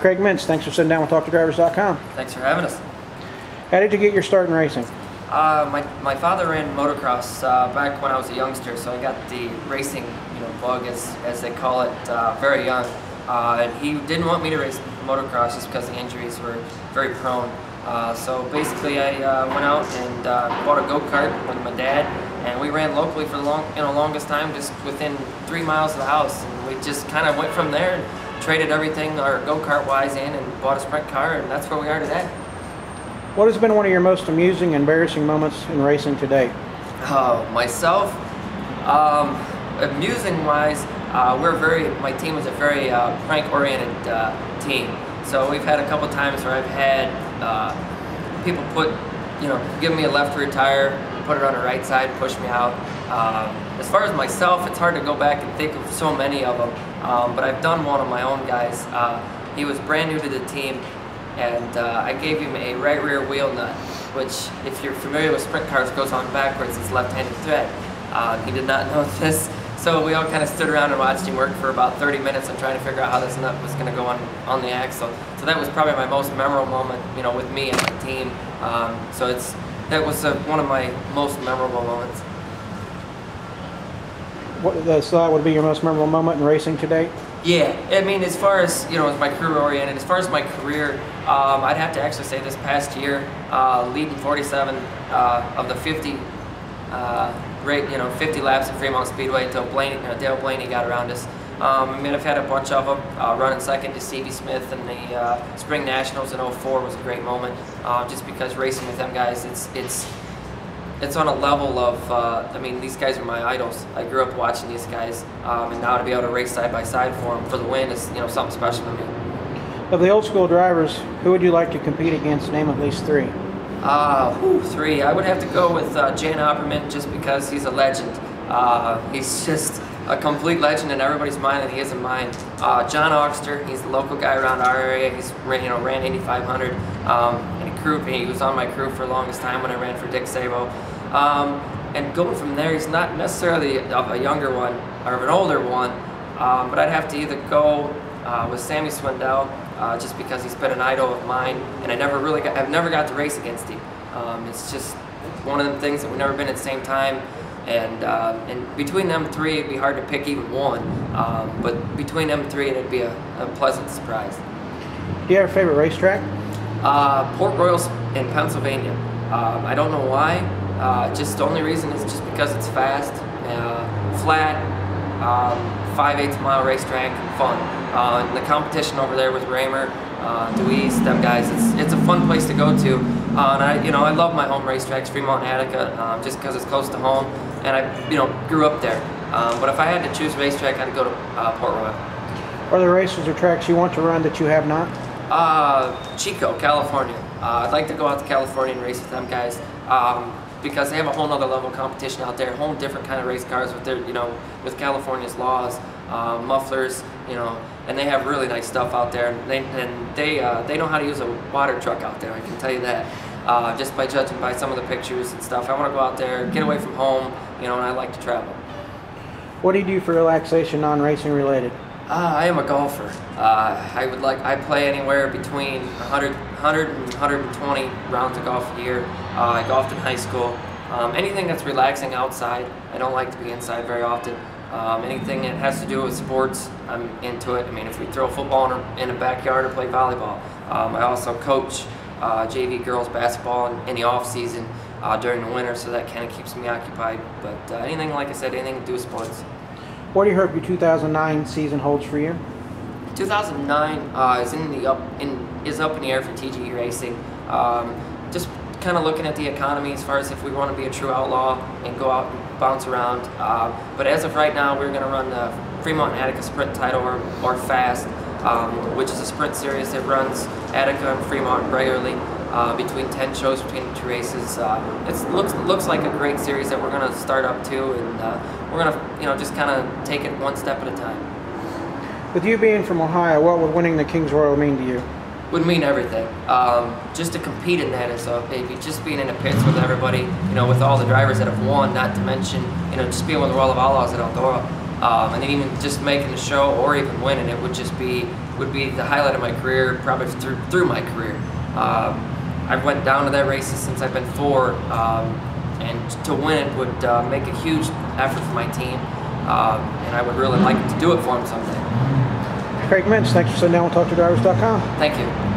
Craig Mintz, thanks for sitting down with TalkToDrivers.com. Thanks for having us. How did you get your start in racing? My father ran motocross back when I was a youngster, so I got the racing bug, as they call it, very young. And he didn't want me to race motocross just because the injuries were very prone. So basically I went out and bought a go-kart with my dad, and we ran locally for the longest time, just within 3 miles of the house. And we just kind of went from there and traded everything our go-kart wise in and bought a sprint car, and that's where we are today. What has been one of your most amusing, embarrassing moments in racing to date? Myself, amusing-wise, my team is a very prank-oriented team. So we've had a couple times where I've had people give me a left rear tire, put it on the right side, push me out. As far as myself, it's hard to go back and think of so many of them, but I've done one of my own guys. He was brand new to the team, and I gave him a right rear wheel nut, which, if you're familiar with sprint cars, goes on backwards. It's left-handed thread. He did not know this, so we all kind of stood around and watched him work for about 30 minutes and trying to figure out how this nut was going to go on the axle. So that was probably my most memorable moment, with me and my team. That was one of my most memorable moments. So that would be your most memorable moment in racing to date? Yeah, I mean, as far as, as my career oriented, as far as my career, I'd have to actually say this past year, leading 47 of the 50, 50 laps at Fremont Speedway until Dale Blaney got around us. I mean, I've had a bunch of them. Running second to Stevie Smith in the Spring Nationals in '04 was a great moment, just because racing with them guys, it's on a level of, I mean, these guys are my idols. I grew up watching these guys, and now to be able to race side by side for them for the win is, something special to me. Of the old school drivers, who would you like to compete against? Name at least three. Three. I would have to go with Jan Opperman, just because he's a legend. He's just a complete legend in everybody's mind, and he is in mine. John Oxter, he's the local guy around our area. He's ran Indy 500, and he was on my crew for the longest time when I ran for Dick Sabo. And going from there, he's not necessarily of a younger one or of an older one, but I'd have to either go with Sammy Swindell, just because he's been an idol of mine, and I've never got to race against him. It's just one of them things that we've never been at the same time. And between them three, it'd be hard to pick even one. But between them three, it'd be a pleasant surprise. Do you have a favorite racetrack? Port Royal in Pennsylvania. I don't know why. Just the only reason is just because it's fast, flat, 5/8 mile racetrack, fun. And the competition over there with Raymer, Deweese, them guys, it's a fun place to go to. And I love my home racetracks, Fremont and Attica, just because it's close to home, and I grew up there. But if I had to choose a racetrack, I'd go to Port Royal. Are there races or tracks you want to run that you have not? Chico, California. I'd like to go out to California and race with them guys, because they have a whole nother level of competition out there, a whole different kind of race cars with their, with California's laws, mufflers, and they have really nice stuff out there. And they know how to use a water truck out there, I can tell you that, just by judging by some of the pictures and stuff. I want to go out there, get away from home, and I like to travel. What do you do for relaxation, non-racing related? I am a golfer. I play anywhere between 100 and 120 rounds of golf a year. I golfed in high school. Anything that's relaxing outside. I don't like to be inside very often. Anything that has to do with sports, I'm into it. I mean, if we throw football in a backyard or play volleyball. I also coach JV girls basketball in the off season during the winter, so that kind of keeps me occupied. But anything, like I said, anything to do with sports. What do you hope your 2009 season holds for you? 2009 is up in the air for TGE Racing. Just kind of looking at the economy as far as if we want to be a true outlaw and go out and bounce around. But as of right now, we're going to run the Fremont and Attica Sprint title, or FAST, which is a sprint series that runs Attica and Fremont regularly, between 10 shows between the two races. It looks like a great series that we're going to start up to, and we're going to just kind of take it one step at a time. With you being from Ohio, what would winning the Kings Royal mean to you? Would mean everything. Just to compete in that is maybe just being in the pits with everybody, with all the drivers that have won, not to mention, just being with the World of Outlaws at Eldora, and then even just making the show or even winning it would just be would be the highlight of my career, probably through my career. I went down to that races since I've been 4, and to win it would make a huge effort for my team, and I would really like to do it for them someday. Craig Mintz, thanks for sitting down with TalkToDrivers.com. Thank you.